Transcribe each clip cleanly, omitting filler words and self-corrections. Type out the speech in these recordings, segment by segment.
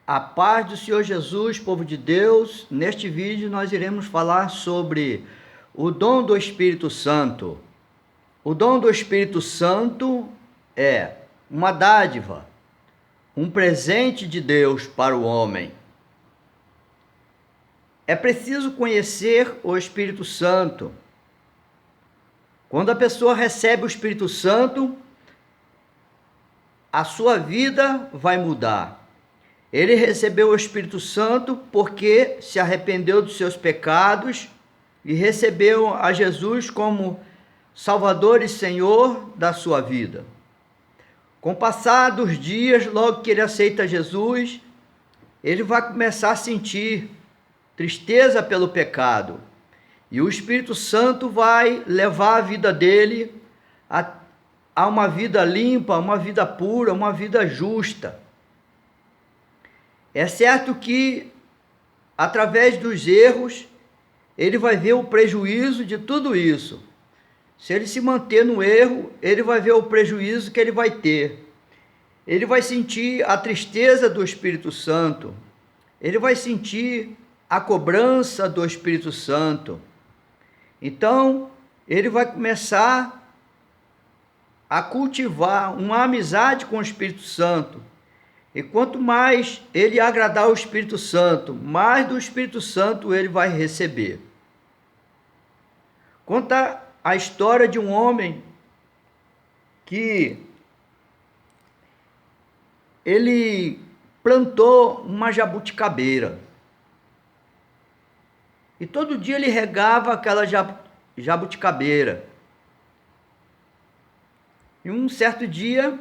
A paz do Senhor Jesus, povo de Deus. Neste vídeo nós iremos falar sobre o dom do Espírito Santo. O dom do Espírito Santo é uma dádiva, um presente de Deus para o homem. É preciso conhecer o Espírito Santo. Quando a pessoa recebe o Espírito Santo, a sua vida vai mudar. Ele recebeu o Espírito Santo porque se arrependeu dos seus pecados e recebeu a Jesus como Salvador e Senhor da sua vida. Com o passar dos dias, logo que ele aceita Jesus, ele vai começar a sentir tristeza pelo pecado. E o Espírito Santo vai levar a vida dele a uma vida limpa, uma vida pura, uma vida justa. É certo que, através dos erros, ele vai ver o prejuízo de tudo isso. Se ele se manter no erro, ele vai ver o prejuízo que ele vai ter. Ele vai sentir a tristeza do Espírito Santo. Ele vai sentir a cobrança do Espírito Santo. Então, ele vai começar a cultivar uma amizade com o Espírito Santo. E quanto mais ele agradar o Espírito Santo, mais do Espírito Santo ele vai receber. Conta a história de um homem que ele plantou uma jabuticabeira. E todo dia ele regava aquela jabuticabeira. E um certo dia,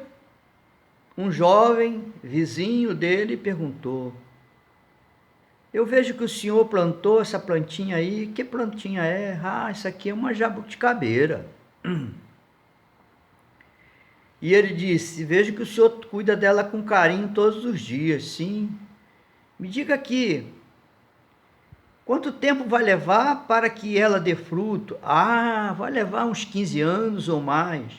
um jovem vizinho dele perguntou: eu vejo que o senhor plantou essa plantinha aí. Que plantinha é? Ah, isso aqui é uma jabuticabeira. E ele disse: vejo que o senhor cuida dela com carinho todos os dias. Sim. Me diga aqui, quanto tempo vai levar para que ela dê fruto? Ah, vai levar uns 15 anos ou mais.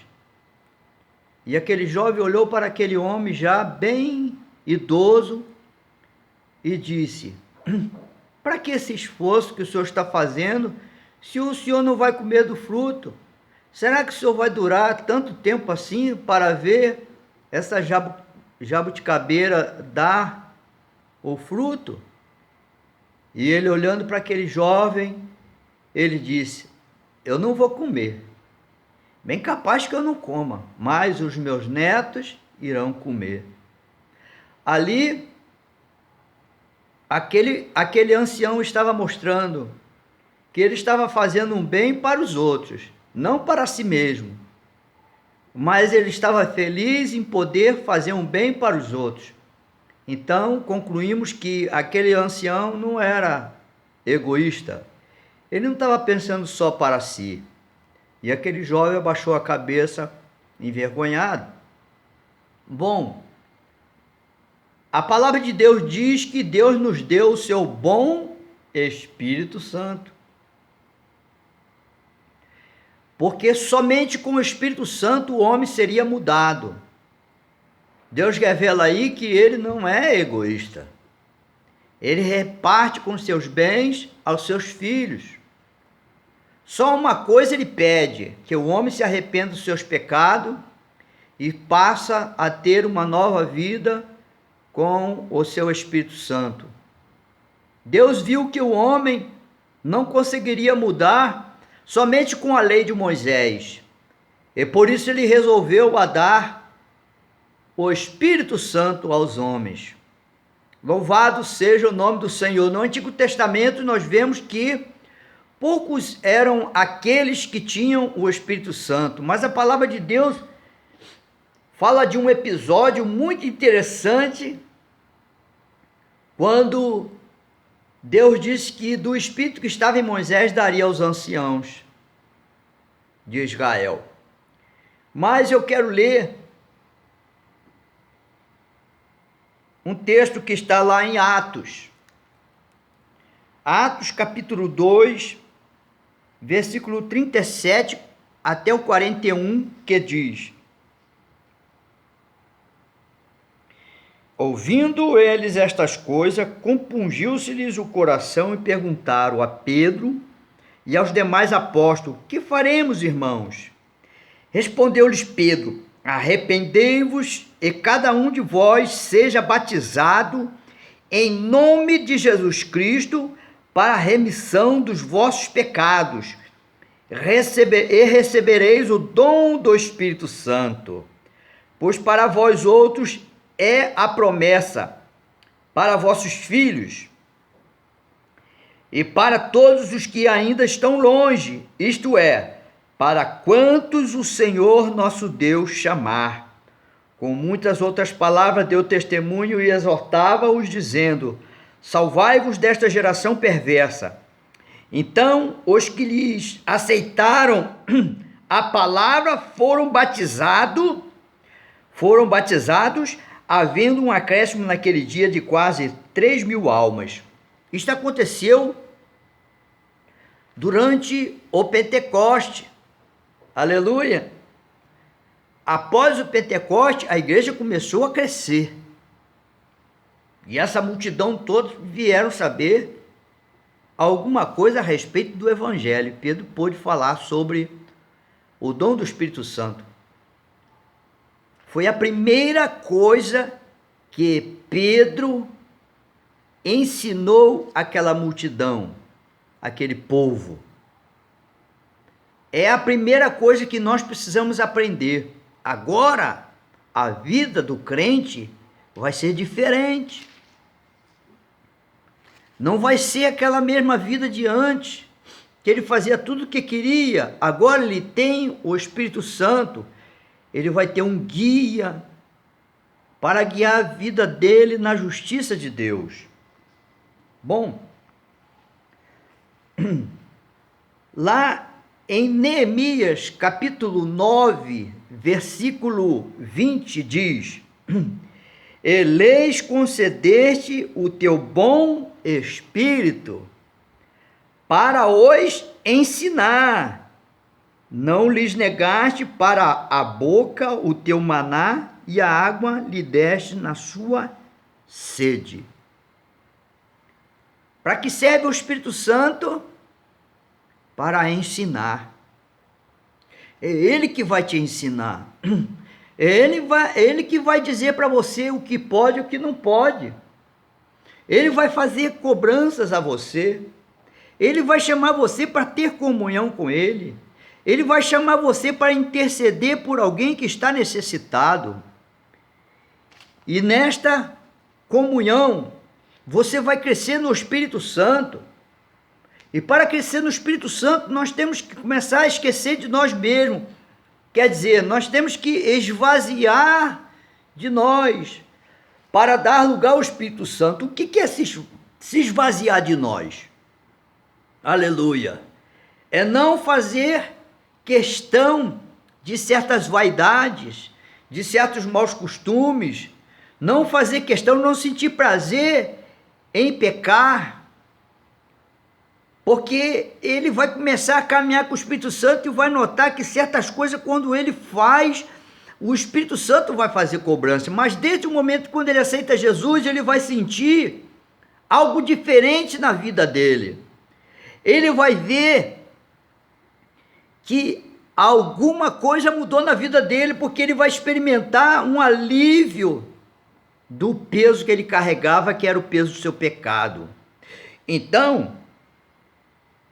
E aquele jovem olhou para aquele homem já bem idoso e disse: para que esse esforço que o senhor está fazendo, se o senhor não vai comer do fruto? Será que o senhor vai durar tanto tempo assim para ver essa jabuticabeira dar o fruto? E ele, olhando para aquele jovem, ele disse: eu não vou comer. Bem capaz que eu não coma, mas os meus netos irão comer. Ali, aquele ancião estava mostrando que ele estava fazendo um bem para os outros, não para si mesmo. Mas ele estava feliz em poder fazer um bem para os outros. Então, concluímos que aquele ancião não era egoísta. Ele não estava pensando só para si. E aquele jovem abaixou a cabeça, envergonhado. Bom, a palavra de Deus diz que Deus nos deu o seu bom Espírito Santo. Porque somente com o Espírito Santo o homem seria mudado. Deus revela aí que ele não é egoísta. Ele reparte com seus bens aos seus filhos. Só uma coisa ele pede: que o homem se arrependa dos seus pecados e passa a ter uma nova vida com o seu Espírito Santo. Deus viu que o homem não conseguiria mudar somente com a lei de Moisés. E por isso ele resolveu dar o Espírito Santo aos homens. Louvado seja o nome do Senhor. No Antigo Testamento nós vemos que poucos eram aqueles que tinham o Espírito Santo, mas a palavra de Deus fala de um episódio muito interessante, quando Deus disse que do Espírito que estava em Moisés daria aos anciãos de Israel. Mas eu quero ler um texto que está lá em Atos. Atos capítulo 2, versículo 37 até o 41, que diz: Ouvindo eles estas coisas, compungiu-se-lhes o coração e perguntaram a Pedro e aos demais apóstolos: que faremos, irmãos? Respondeu-lhes Pedro: arrependei-vos e cada um de vós seja batizado em nome de Jesus Cristo para a remissão dos vossos pecados, e recebereis o dom do Espírito Santo, pois para vós outros é a promessa, para vossos filhos e para todos os que ainda estão longe, isto é, para quantos o Senhor nosso Deus chamar. Com muitas outras palavras deu testemunho e exortava-os, dizendo: salvai-vos desta geração perversa. Então os que lhes aceitaram a palavra foram batizados, havendo um acréscimo naquele dia de quase 3.000 almas. Isto aconteceu durante o Pentecoste. Aleluia! Após o Pentecoste, a igreja começou a crescer. E essa multidão toda vieram saber alguma coisa a respeito do Evangelho. Pedro pôde falar sobre o dom do Espírito Santo. Foi a primeira coisa que Pedro ensinou àquela multidão, aquele povo. É a primeira coisa que nós precisamos aprender. Agora, a vida do crente vai ser diferente. Não vai ser aquela mesma vida de antes, que ele fazia tudo o que queria. Agora ele tem o Espírito Santo. Ele vai ter um guia para guiar a vida dele na justiça de Deus. Bom, lá em Neemias, capítulo 9, versículo 20, diz: Eleis concedeste o teu bom espírito para os ensinar, não lhes negaste para a boca o teu maná, e a água lhe deste na sua sede. Para que serve o Espírito Santo? Para ensinar. É Ele que vai te ensinar. Ele que vai dizer para você o que pode e o que não pode. Ele vai fazer cobranças a você. Ele vai chamar você para ter comunhão com Ele. Ele vai chamar você para interceder por alguém que está necessitado. E nesta comunhão, você vai crescer no Espírito Santo. E para crescer no Espírito Santo, nós temos que começar a esquecer de nós mesmos. Quer dizer, nós temos que esvaziar de nós para dar lugar ao Espírito Santo. O que é se esvaziar de nós? Aleluia! É não fazer questão de certas vaidades, de certos maus costumes, não fazer questão, não sentir prazer em pecar, porque ele vai começar a caminhar com o Espírito Santo e vai notar que certas coisas, quando ele faz, o Espírito Santo vai fazer cobrança, mas desde o momento quando ele aceita Jesus, ele vai sentir algo diferente na vida dele. Ele vai ver que alguma coisa mudou na vida dele, porque ele vai experimentar um alívio do peso que ele carregava, que era o peso do seu pecado. Então,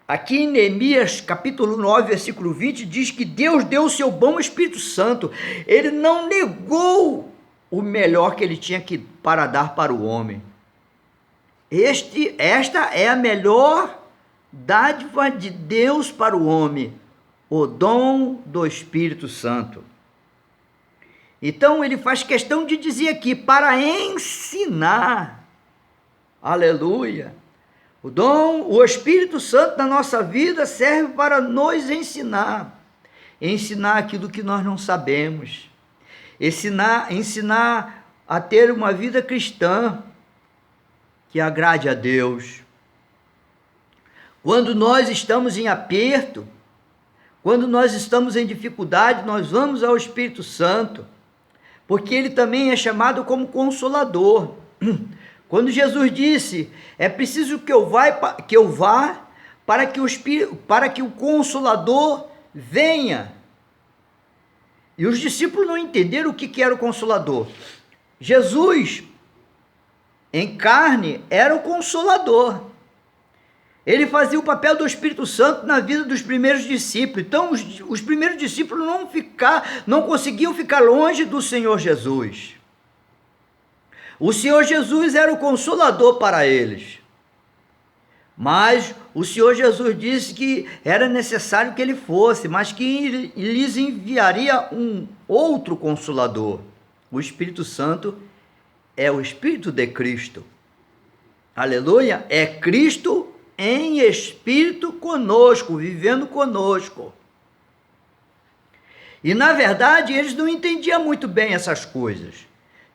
aqui em Neemias, capítulo 9, versículo 20, diz que Deus deu o seu bom Espírito Santo. Ele não negou o melhor que ele tinha para dar para o homem. Esta é a melhor dádiva de Deus para o homem, o dom do Espírito Santo. Então ele faz questão de dizer aqui, para ensinar. Aleluia! O Espírito Santo na nossa vida serve para nos ensinar. Ensinar aquilo que nós não sabemos. Ensinar a ter uma vida cristã que agrade a Deus. Quando nós estamos em aperto, quando nós estamos em dificuldade, nós vamos ao Espírito Santo, porque ele também é chamado como Consolador. Quando Jesus disse, é preciso que eu vá para que o Consolador venha. E os discípulos não entenderam o que era o Consolador. Jesus, em carne, era o Consolador. Ele fazia o papel do Espírito Santo na vida dos primeiros discípulos. Então, os primeiros discípulos não conseguiam ficar longe do Senhor Jesus. O Senhor Jesus era o Consolador para eles. Mas o Senhor Jesus disse que era necessário que ele fosse, mas que lhes enviaria um outro Consolador. O Espírito Santo é o Espírito de Cristo. Aleluia! É Cristo em espírito conosco, vivendo conosco. E na verdade eles não entendiam muito bem essas coisas.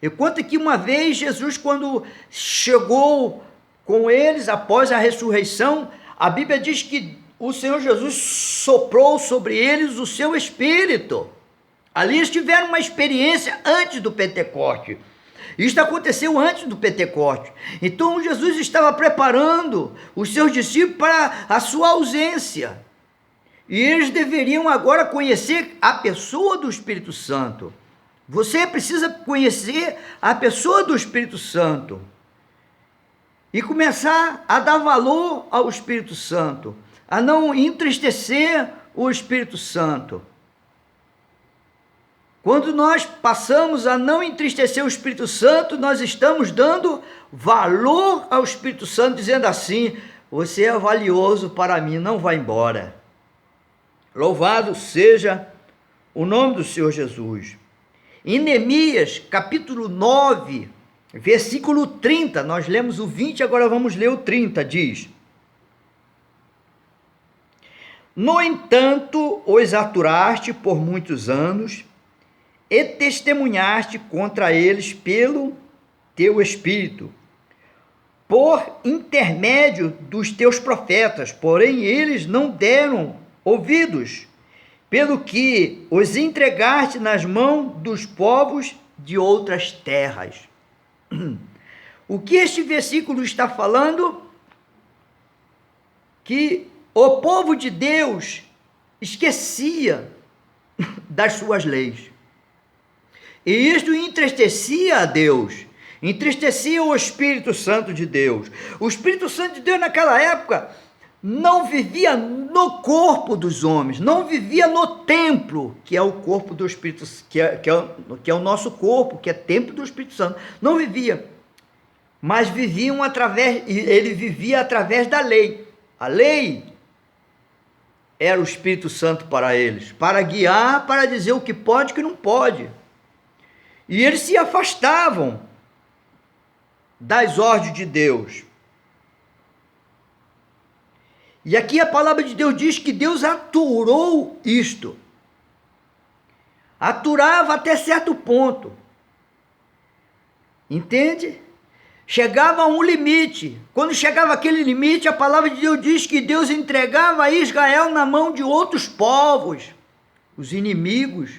Eu conto que uma vez Jesus, quando chegou com eles após a ressurreição, a Bíblia diz que o Senhor Jesus soprou sobre eles o seu Espírito. Ali eles tiveram uma experiência antes do Pentecoste. Isto aconteceu antes do Pentecoste. Então Jesus estava preparando os seus discípulos para a sua ausência. E eles deveriam agora conhecer a pessoa do Espírito Santo. Você precisa conhecer a pessoa do Espírito Santo. E começar a dar valor ao Espírito Santo. A não entristecer o Espírito Santo. Quando nós passamos a não entristecer o Espírito Santo, nós estamos dando valor ao Espírito Santo, dizendo assim, você é valioso para mim, não vá embora. Louvado seja o nome do Senhor Jesus. Em Neemias, capítulo 9, versículo 30, nós lemos o 20, agora vamos ler o 30, diz: No entanto, os aturaste por muitos anos, e testemunhaste contra eles pelo teu Espírito, por intermédio dos teus profetas, porém eles não deram ouvidos, pelo que os entregaste nas mãos dos povos de outras terras. O que este versículo está falando? Que o povo de Deus esquecia das suas leis. E isto entristecia a Deus, entristecia o Espírito Santo de Deus. O Espírito Santo de Deus naquela época não vivia no corpo dos homens, não vivia no templo, que é o corpo do Espírito, que é o nosso corpo, que é templo do Espírito Santo. Não vivia, mas ele vivia através da lei. A lei era o Espírito Santo para eles, para guiar, para dizer o que pode e o que não pode. E eles se afastavam das ordens de Deus. E aqui a palavra de Deus diz que Deus aturou isto. Aturava até certo ponto. Entende? Chegava a um limite. Quando chegava aquele limite, a palavra de Deus diz que Deus entregava Israel na mão de outros povos. Os inimigos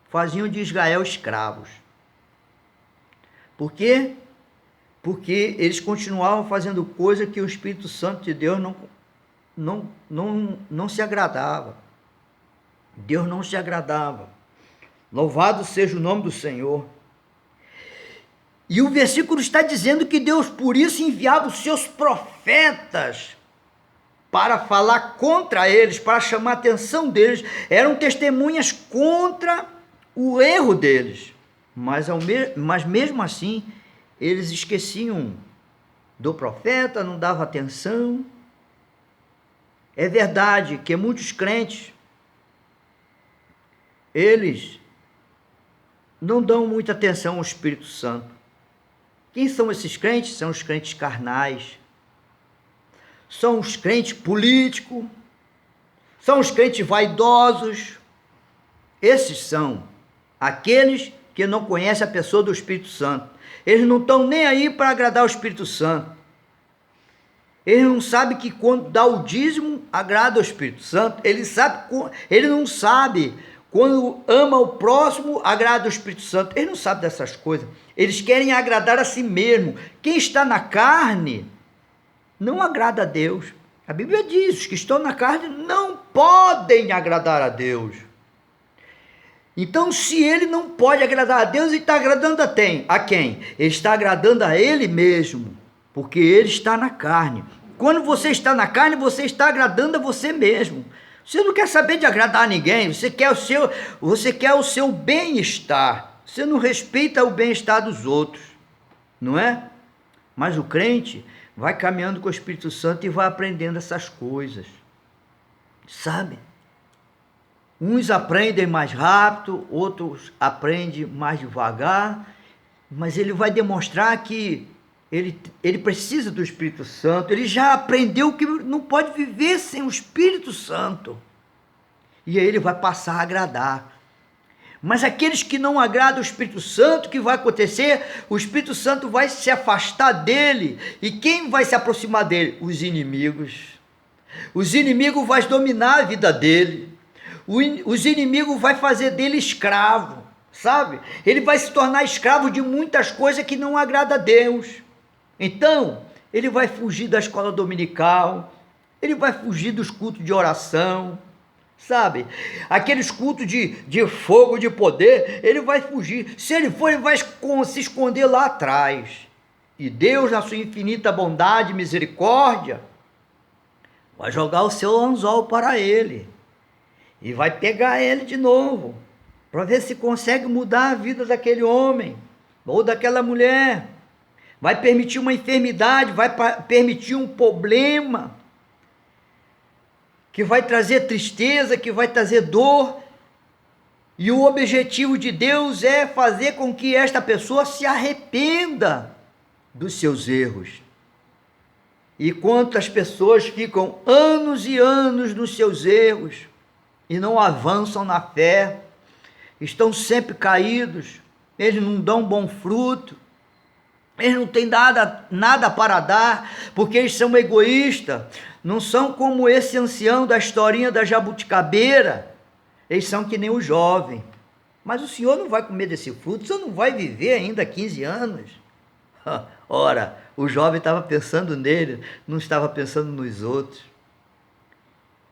faziam de Israel escravos. Por quê? Porque eles continuavam fazendo coisa que o Espírito Santo de Deus não se agradava. Deus não se agradava. Louvado seja o nome do Senhor. E o versículo está dizendo que Deus por isso enviava os seus profetas para falar contra eles, para chamar a atenção deles. Eram testemunhas contra o erro deles. Mas mesmo assim, eles esqueciam do profeta, não davam atenção. É verdade que muitos crentes, eles não dão muita atenção ao Espírito Santo. Quem são esses crentes? São os crentes carnais. São os crentes políticos. São os crentes vaidosos. Esses são aqueles que não conhecem a pessoa do Espírito Santo. Eles não estão nem aí para agradar o Espírito Santo. Eles não sabem que quando dá o dízimo, agrada o Espírito Santo. Ele não sabe Quando ama o próximo, agrada o Espírito Santo. Eles não sabem dessas coisas. Eles querem agradar a si mesmo. Quem está na carne não agrada a Deus. A Bíblia diz: os que estão na carne não podem agradar a Deus. Então, se ele não pode agradar a Deus, ele está agradando a quem? Ele está agradando a ele mesmo, porque ele está na carne. Quando você está na carne, você está agradando a você mesmo. Você não quer saber de agradar a ninguém, você quer o seu bem-estar. Você não respeita o bem-estar dos outros, não é? Mas o crente vai caminhando com o Espírito Santo e vai aprendendo essas coisas, sabe? Uns aprendem mais rápido, outros aprendem mais devagar, mas ele vai demonstrar que ele precisa do Espírito Santo. Ele já aprendeu que não pode viver sem o Espírito Santo, e aí ele vai passar a agradar. Mas aqueles que não agradam o Espírito Santo, o que vai acontecer? O Espírito Santo vai se afastar dele. E quem vai se aproximar dele? Os inimigos. Os inimigos vão dominar a vida dele. Os inimigos vão fazer dele escravo, sabe? Ele vai se tornar escravo de muitas coisas que não agrada a Deus. Então, ele vai fugir da escola dominical, ele vai fugir dos cultos de oração, sabe? Aqueles cultos de fogo, de poder, ele vai fugir. Se ele for, ele vai se esconder lá atrás. E Deus, na sua infinita bondade e misericórdia, vai jogar o seu anzol para ele. E vai pegar ele de novo, para ver se consegue mudar a vida daquele homem, ou daquela mulher. Vai permitir uma enfermidade, vai permitir um problema, que vai trazer tristeza, que vai trazer dor. E o objetivo de Deus é fazer com que esta pessoa se arrependa dos seus erros. E quantas pessoas ficam anos e anos nos seus erros, e não avançam na fé, estão sempre caídos, eles não dão bom fruto, eles não têm nada para dar, porque eles são egoístas, não são como esse ancião da historinha da jabuticabeira, eles são que nem o jovem. Mas o senhor não vai comer desse fruto, o senhor não vai viver ainda 15 anos. Ora, o jovem estava pensando nele, não estava pensando nos outros.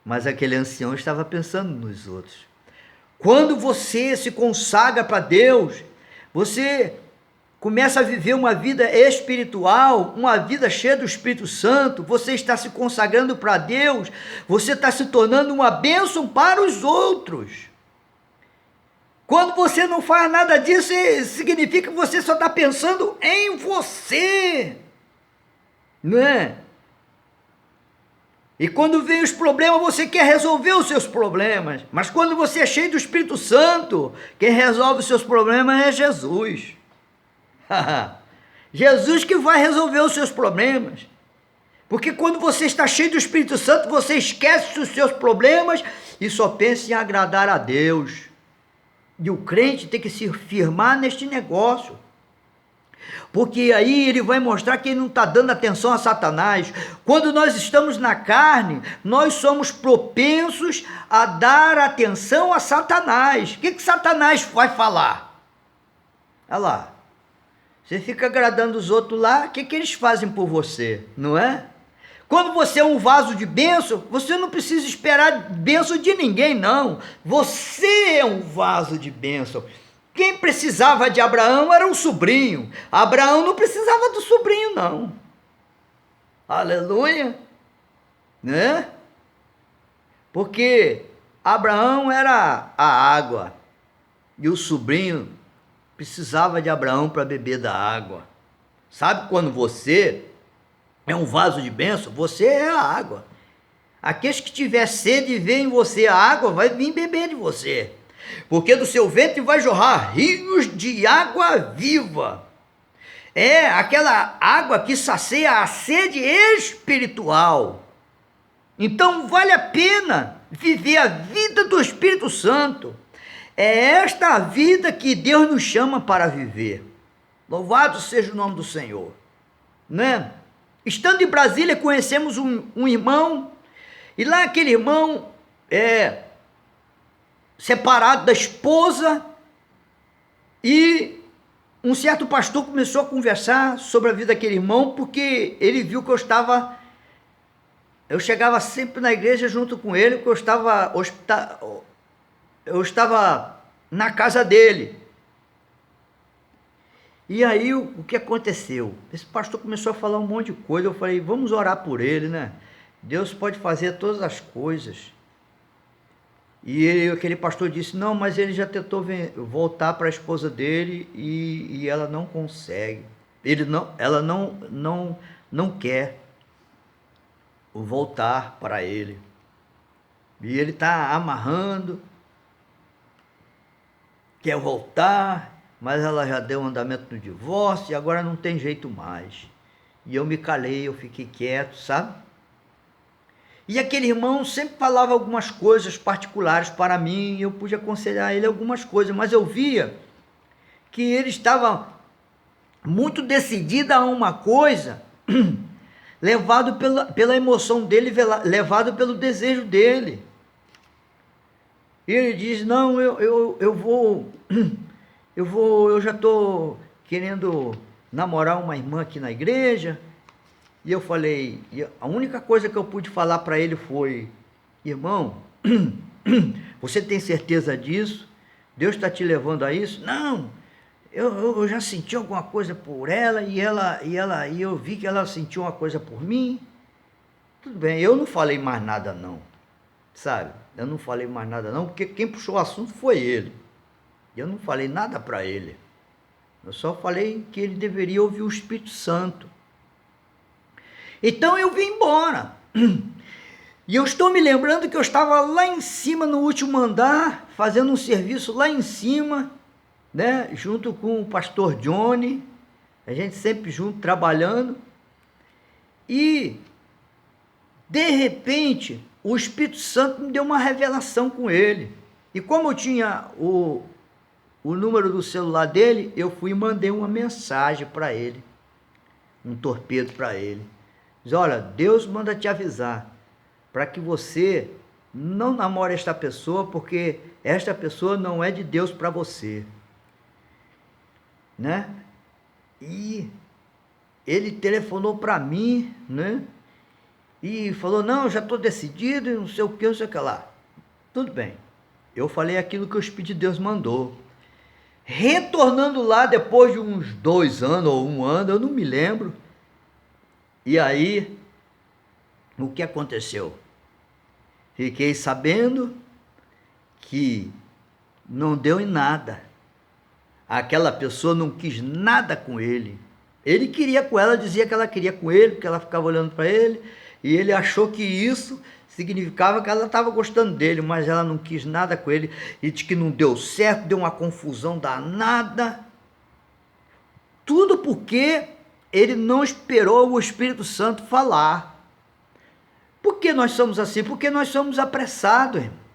Mas aquele ancião estava pensando nos outros. Quando você se consagra para Deus, você começa a viver uma vida espiritual, uma vida cheia do Espírito Santo, você está se consagrando para Deus, você está se tornando uma bênção para os outros. Quando você não faz nada disso, significa que você só está pensando em você, não é? E quando vem os problemas, você quer resolver os seus problemas. Mas quando você é cheio do Espírito Santo, quem resolve os seus problemas é Jesus. Jesus que vai resolver os seus problemas. Porque quando você está cheio do Espírito Santo, você esquece os seus problemas e só pensa em agradar a Deus. E o crente tem que se firmar neste negócio. Porque aí ele vai mostrar que ele não está dando atenção a Satanás. Quando nós estamos na carne, nós somos propensos a dar atenção a Satanás. O que Satanás vai falar? Olha lá, você fica agradando os outros lá, o que eles fazem por você, não é? Quando você é um vaso de bênção, você não precisa esperar bênção de ninguém, não. Você é um vaso de bênção. Quem precisava de Abraão era um sobrinho. Abraão não precisava do sobrinho, não. Aleluia. Né? Porque Abraão era a água. E o sobrinho precisava de Abraão para beber da água. Sabe quando você é um vaso de bênção? Você é a água. Aqueles que tiver sede e vê em você a água, vai vir beber de você. Porque do seu ventre vai jorrar rios de água viva. É aquela água que sacia a sede espiritual. Então vale a pena viver a vida do Espírito Santo. É esta a vida que Deus nos chama para viver. Louvado seja o nome do Senhor, né? Estando em Brasília, conhecemos um irmão, e lá aquele irmão separado da esposa, e um certo pastor começou a conversar sobre a vida daquele irmão, porque ele viu que eu chegava sempre na igreja junto com ele, porque eu estava na casa dele. E aí o que aconteceu? Esse pastor começou a falar um monte de coisa. Eu falei, vamos orar por ele, né? Deus pode fazer todas as coisas. E aquele pastor disse, não, mas ele já tentou voltar para a esposa dele e ela não consegue. Ela não quer voltar para ele. E ele está amarrando, quer voltar, mas ela já deu um andamento no divórcio e agora não tem jeito mais. E eu me calei, eu fiquei quieto, sabe? E aquele irmão sempre falava algumas coisas particulares para mim, e eu pude aconselhar ele algumas coisas, mas eu via que ele estava muito decidido a uma coisa, levado pela emoção dele, levado pelo desejo dele. E ele diz, não, eu já estou querendo namorar uma irmã aqui na igreja. E eu falei, a única coisa que eu pude falar para ele foi, irmão, você tem certeza disso? Deus está te levando a isso? Não, eu já senti alguma coisa por ela e eu vi que ela sentiu uma coisa por mim. Tudo bem, eu não falei mais nada não, sabe? Eu não falei mais nada não, porque quem puxou o assunto foi ele. Eu não falei nada para ele. Eu só falei que ele deveria ouvir o Espírito Santo. Então eu vim embora. E eu estou me lembrando que eu estava lá em cima, no último andar, fazendo um serviço lá em cima, né, junto com o pastor Johnny, a gente sempre junto trabalhando. E de repente o Espírito Santo me deu uma revelação com ele. E como eu tinha o número do celular dele, eu fui e mandei uma mensagem para ele, um torpedo para ele. Diz, olha, Deus manda te avisar para que você não namore esta pessoa, porque esta pessoa não é de Deus para você, né? E ele telefonou para mim, né? E falou, não, já estou decidido, não sei o que, não sei o que lá. Tudo bem, eu falei aquilo que o Espírito de Deus mandou. Retornando lá depois de uns 2 anos ou 1 ano, eu não me lembro. E aí, o que aconteceu? Fiquei sabendo que não deu em nada. Aquela pessoa não quis nada com ele. Ele queria com ela, dizia que ela queria com ele, porque ela ficava olhando para ele, e ele achou que isso significava que ela estava gostando dele, mas ela não quis nada com ele, e disse que não deu certo, deu uma confusão danada. Tudo porque ele não esperou o Espírito Santo falar. Por que nós somos assim? Porque nós somos apressados, irmão.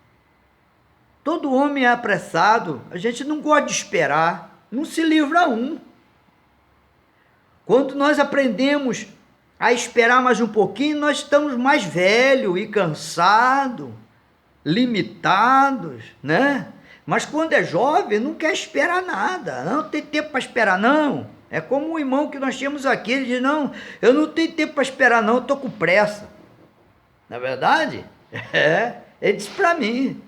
Todo homem é apressado, a gente não gosta de esperar, não se livra um. Quando nós aprendemos a esperar mais um pouquinho, nós estamos mais velhos e cansados, limitados, né? Mas quando é jovem, não quer esperar nada, não tem tempo para esperar não. É como o irmão que nós tínhamos aqui, ele diz, não, eu não tenho tempo para esperar não, eu estou com pressa. Não é verdade? Ele disse para mim.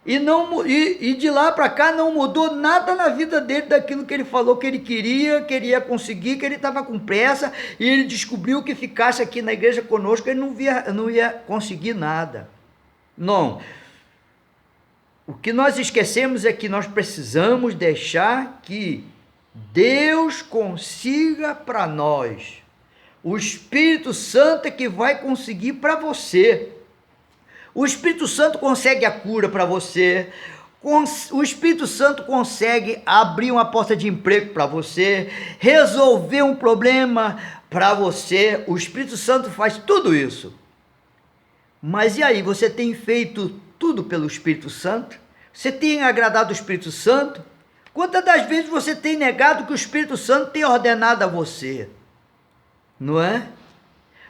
E de lá para cá não mudou nada na vida dele daquilo que ele falou que ele queria conseguir, que ele estava com pressa, e ele descobriu que ficasse aqui na igreja conosco, ele não ia conseguir nada. Não. O que nós esquecemos é que nós precisamos deixar que Deus consiga para nós. O Espírito Santo é que vai conseguir para você. O Espírito Santo consegue a cura para você. O Espírito Santo consegue abrir uma porta de emprego para você, resolver um problema para você. O Espírito Santo faz tudo isso. Mas e aí, você tem feito tudo pelo Espírito Santo? Você tem agradado o Espírito Santo? Quantas das vezes você tem negado que o Espírito Santo tem ordenado a você? Não é?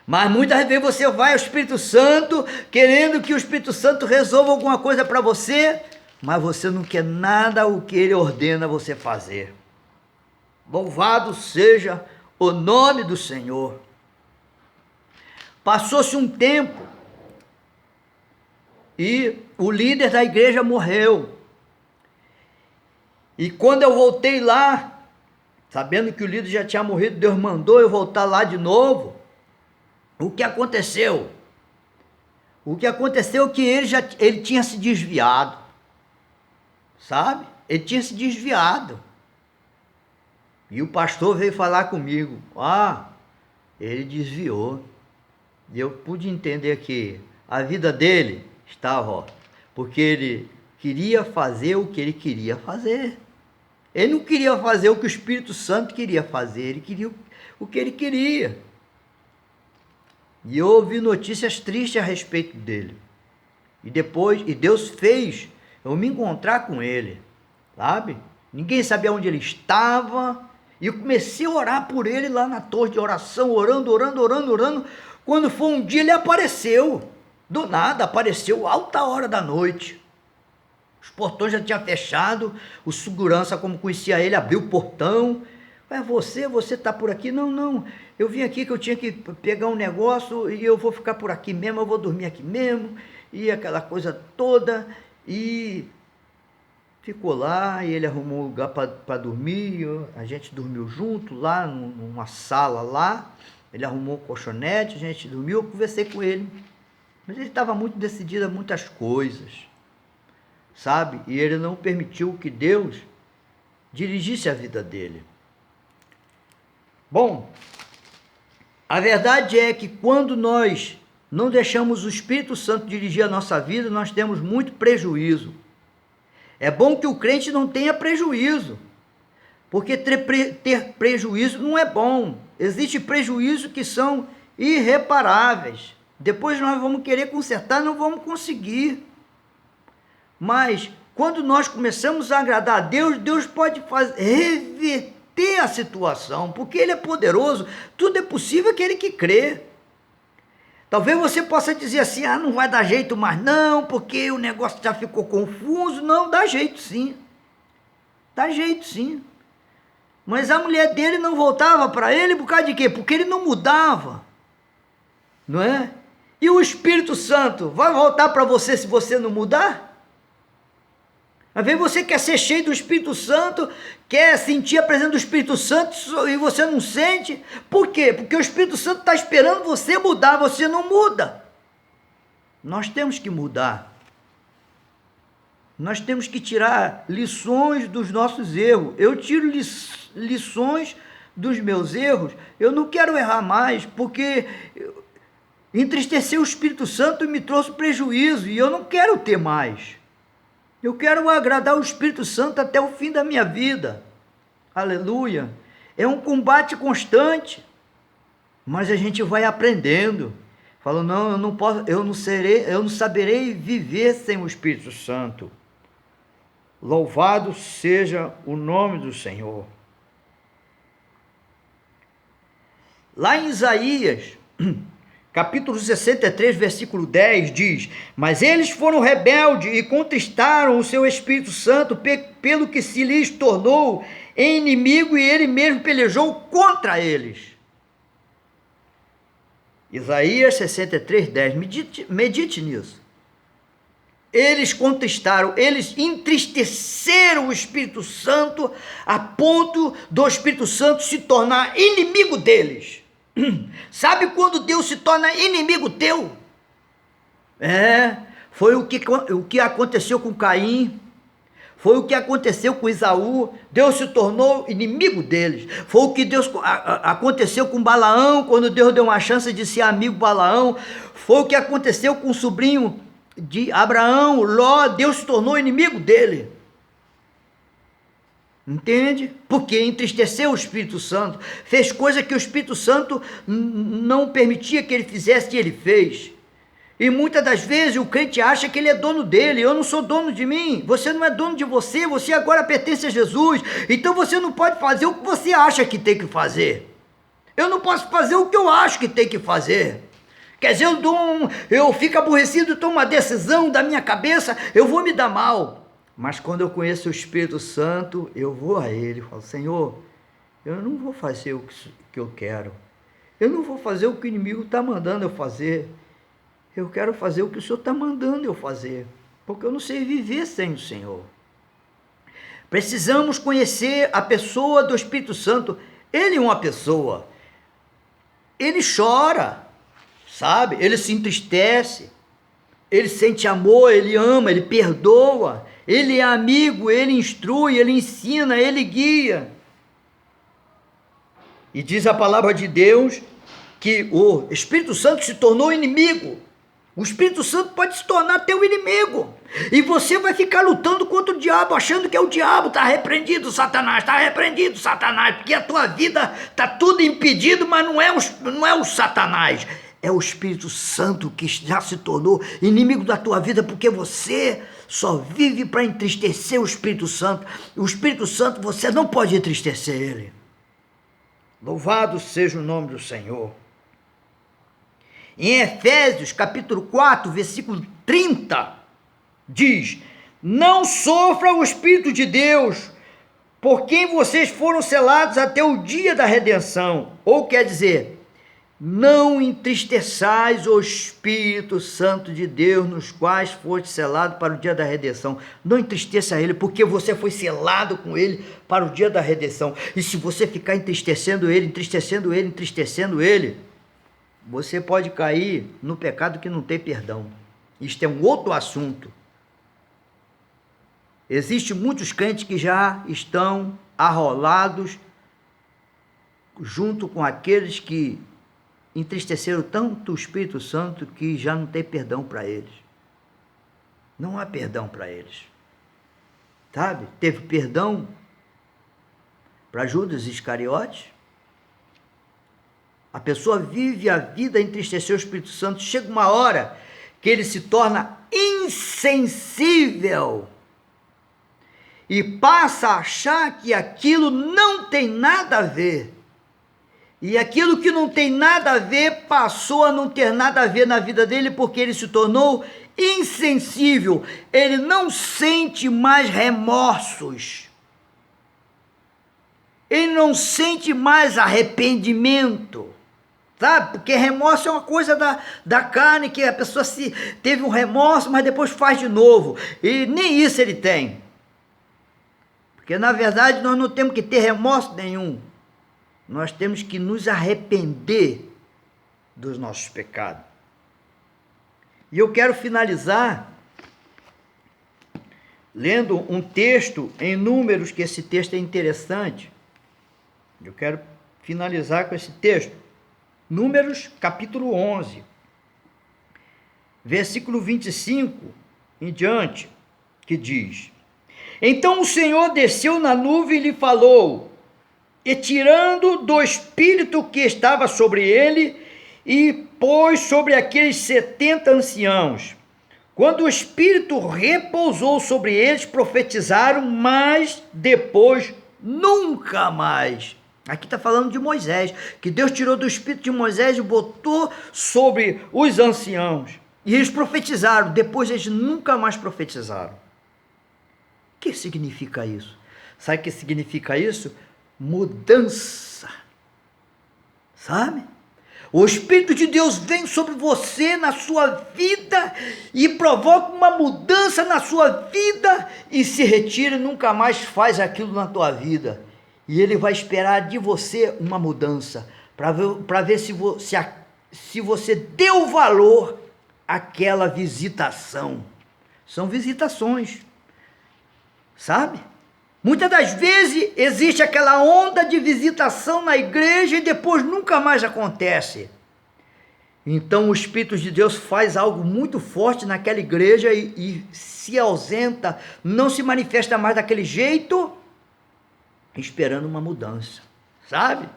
Mas muitas vezes você vai ao Espírito Santo, querendo que o Espírito Santo resolva alguma coisa para você, mas você não quer nada o que ele ordena você fazer. Louvado seja o nome do Senhor. Passou-se um tempo e o líder da igreja morreu. E quando eu voltei lá, sabendo que o líder já tinha morrido, Deus mandou eu voltar lá de novo. O que aconteceu? O que aconteceu é que ele tinha se desviado, sabe? Ele tinha se desviado. E o pastor veio falar comigo. Ele desviou. E eu pude entender que a vida dele estava, porque ele queria fazer o que ele queria fazer. Ele não queria fazer o que o Espírito Santo queria fazer, ele queria o que ele queria. E eu ouvi notícias tristes a respeito dele. E Deus fez eu me encontrar com ele, sabe? Ninguém sabia onde ele estava. E eu comecei a orar por ele lá na torre de oração, orando. Quando foi um dia, ele apareceu. Do nada, apareceu alta hora da noite. Os portões já tinham fechado. O segurança, como conhecia ele, abriu o portão. Você está por aqui? Não. Eu vim aqui que eu tinha que pegar um negócio e eu vou ficar por aqui mesmo, eu vou dormir aqui mesmo. E aquela coisa toda. E ficou lá e ele arrumou um lugar para dormir. A gente dormiu junto lá, numa sala lá. Ele arrumou um colchonete, a gente dormiu, eu conversei com ele. Mas ele estava muito decidido a muitas coisas, sabe? E ele não permitiu que Deus dirigisse a vida dele. Bom, a verdade é que quando nós não deixamos o Espírito Santo dirigir a nossa vida, nós temos muito prejuízo. É bom que o crente não tenha prejuízo, porque ter prejuízo não é bom. Existem prejuízos que são irreparáveis. Depois nós vamos querer consertar, não vamos conseguir. Mas quando nós começamos a agradar a Deus, Deus pode reverter a situação, porque Ele é poderoso. Tudo é possível aquele que crê. Talvez você possa dizer assim, não vai dar jeito mais não, porque o negócio já ficou confuso. Não, dá jeito sim. Dá jeito sim. Mas a mulher dele não voltava para ele por causa de quê? Porque ele não mudava. Não é? E o Espírito Santo vai voltar para você se você não mudar? Às vezes você quer ser cheio do Espírito Santo, quer sentir a presença do Espírito Santo e você não sente. Por quê? Porque o Espírito Santo está esperando você mudar, você não muda. Nós temos que mudar. Nós temos que tirar lições dos nossos erros. Eu tiro lições dos meus erros. Eu não quero errar mais, porque entristecer o Espírito Santo me trouxe prejuízo e eu não quero ter mais. Eu quero agradar o Espírito Santo até o fim da minha vida. Aleluia. É um combate constante, mas a gente vai aprendendo. Falo, não, eu não posso, eu não saberei viver sem o Espírito Santo. Louvado seja o nome do Senhor. Lá em Isaías, capítulo 63, versículo 10, diz: mas eles foram rebeldes e contristaram o seu Espírito Santo, pelo que se lhes tornou inimigo, e ele mesmo pelejou contra eles. Isaías 63, 10, medite nisso. Eles contristaram, eles entristeceram o Espírito Santo, a ponto do Espírito Santo se tornar inimigo deles. Sabe quando Deus se torna inimigo teu? Foi o que aconteceu com Caim, foi o que aconteceu com Esaú. Deus se tornou inimigo deles. Foi o que aconteceu com Balaão, quando Deus deu uma chance de ser amigo de Balaão. Foi o que aconteceu com o sobrinho de Abraão, Ló. Deus se tornou inimigo dele. Entende? Porque entristeceu o Espírito Santo, fez coisa que o Espírito Santo não permitia que ele fizesse e ele fez. E muitas das vezes o crente acha que ele é dono dele. Eu não sou dono de mim, você não é dono de você, você agora pertence a Jesus. Então você não pode fazer o que você acha que tem que fazer. Eu não posso fazer o que eu acho que tem que fazer. Quer dizer, eu fico aborrecido, tomo uma decisão da minha cabeça, eu vou me dar mal. Mas quando eu conheço o Espírito Santo, eu vou a Ele e falo: Senhor, eu não vou fazer o que eu quero. Eu não vou fazer o que o inimigo está mandando eu fazer. Eu quero fazer o que o Senhor está mandando eu fazer. Porque eu não sei viver sem o Senhor. Precisamos conhecer a pessoa do Espírito Santo. Ele é uma pessoa. Ele chora, sabe? Ele se entristece. Ele sente amor, ele ama, ele perdoa. Ele é amigo, ele instrui, ele ensina, ele guia. E diz a palavra de Deus que o Espírito Santo se tornou inimigo. O Espírito Santo pode se tornar teu inimigo. E você vai ficar lutando contra o diabo, achando que é o diabo. Está repreendido, Satanás, está repreendido, Satanás. Porque a tua vida está tudo impedido, mas não é o Satanás. É o Espírito Santo que já se tornou inimigo da tua vida, porque você só vive para entristecer o Espírito Santo. O Espírito Santo, você não pode entristecer ele. Louvado seja o nome do Senhor. Em Efésios, capítulo 4, versículo 30, diz: não sofra o Espírito de Deus, por quem vocês foram selados até o dia da redenção. Ou quer dizer, não entristeçais o Espírito Santo de Deus, nos quais foste selado para o dia da redenção. Não entristeça ele, porque você foi selado com ele para o dia da redenção. E se você ficar entristecendo ele, você pode cair no pecado que não tem perdão. Isto é um outro assunto. Existem muitos crentes que já estão arrolados junto com aqueles que entristeceram tanto o Espírito Santo que já não tem perdão para eles. Não há perdão para eles. Sabe? Teve perdão para Judas Iscariotes. A pessoa vive a vida a entristecer o Espírito Santo. Chega uma hora que ele se torna insensível e passa a achar que aquilo não tem nada a ver. E aquilo que não tem nada a ver passou a não ter nada a ver na vida dele, porque ele se tornou insensível. Ele não sente mais remorsos. Ele não sente mais arrependimento. Sabe? Porque remorso é uma coisa da carne, que a pessoa teve um remorso, mas depois faz de novo. E nem isso ele tem. Porque na verdade nós não temos que ter remorso nenhum. Nós temos que nos arrepender dos nossos pecados. E eu quero finalizar lendo um texto em Números, que esse texto é interessante. Eu quero finalizar com esse texto. Números, capítulo 11, versículo 25 em diante, que diz: então o Senhor desceu na nuvem e lhe falou, e tirando do espírito que estava sobre ele, e pôs sobre aqueles 70 anciãos. Quando o espírito repousou sobre eles, profetizaram, mas depois nunca mais. Aqui está falando de Moisés, que Deus tirou do espírito de Moisés e botou sobre os anciãos. E eles profetizaram, depois eles nunca mais profetizaram. O que significa isso? Sabe o que significa isso? Mudança. Sabe? O Espírito de Deus vem sobre você, na sua vida, e provoca uma mudança na sua vida, e se retira e nunca mais faz aquilo na tua vida. E ele vai esperar de você uma mudança, para ver se você deu valor àquela visitação. São visitações, sabe? Muitas das vezes existe aquela onda de visitação na igreja e depois nunca mais acontece. Então o Espírito de Deus faz algo muito forte naquela igreja e se ausenta, não se manifesta mais daquele jeito, esperando uma mudança, sabe?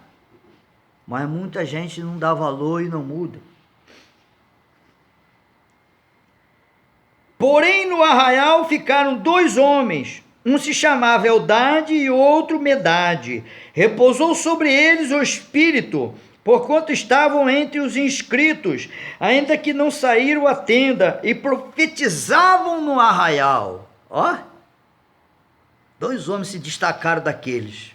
Mas muita gente não dá valor e não muda. Porém, no arraial ficaram 2 homens, um se chamava Eldade e outro Medade. Repousou sobre eles o Espírito, porquanto estavam entre os inscritos, ainda que não saíram à tenda, e profetizavam no arraial. Ó, Dois homens se destacaram daqueles.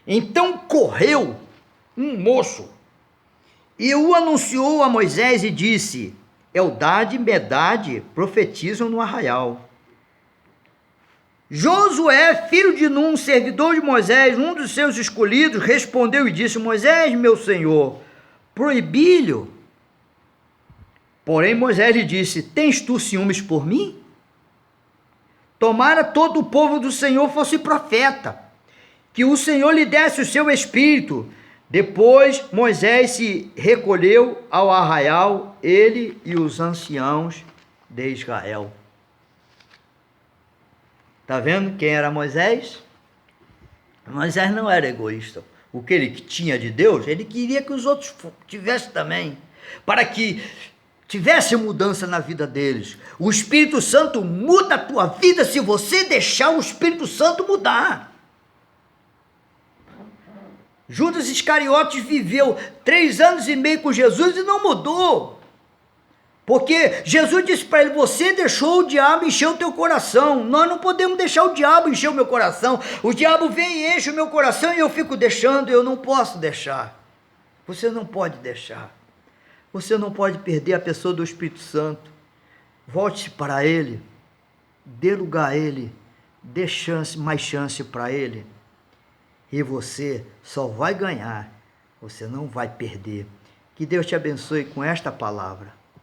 Então correu um moço e o anunciou a Moisés e disse: Eldade e Medade profetizam no arraial. Josué, filho de Num, servidor de Moisés, um dos seus escolhidos, respondeu e disse: Moisés, meu senhor, proibi-lhe. Porém Moisés lhe disse: Tens tu ciúmes por mim? Tomara todo o povo do Senhor fosse profeta, que o Senhor lhe desse o seu espírito. Depois Moisés se recolheu ao arraial, ele e os anciãos de Israel. Está vendo quem era Moisés? Moisés não era egoísta. O que ele tinha de Deus, ele queria que os outros tivessem também, para que tivesse mudança na vida deles. O Espírito Santo muda a tua vida se você deixar o Espírito Santo mudar. Judas Iscariotes viveu 3 anos e meio com Jesus e não mudou. Porque Jesus disse para ele: você deixou o diabo encher o teu coração. Nós não podemos deixar o diabo encher o meu coração. O diabo vem e enche o meu coração e eu fico deixando. Eu não posso deixar. Você não pode deixar. Você não pode perder a pessoa do Espírito Santo. Volte para Ele. Dê lugar a Ele. Dê mais chance para Ele. E você só vai ganhar. Você não vai perder. Que Deus te abençoe com esta palavra.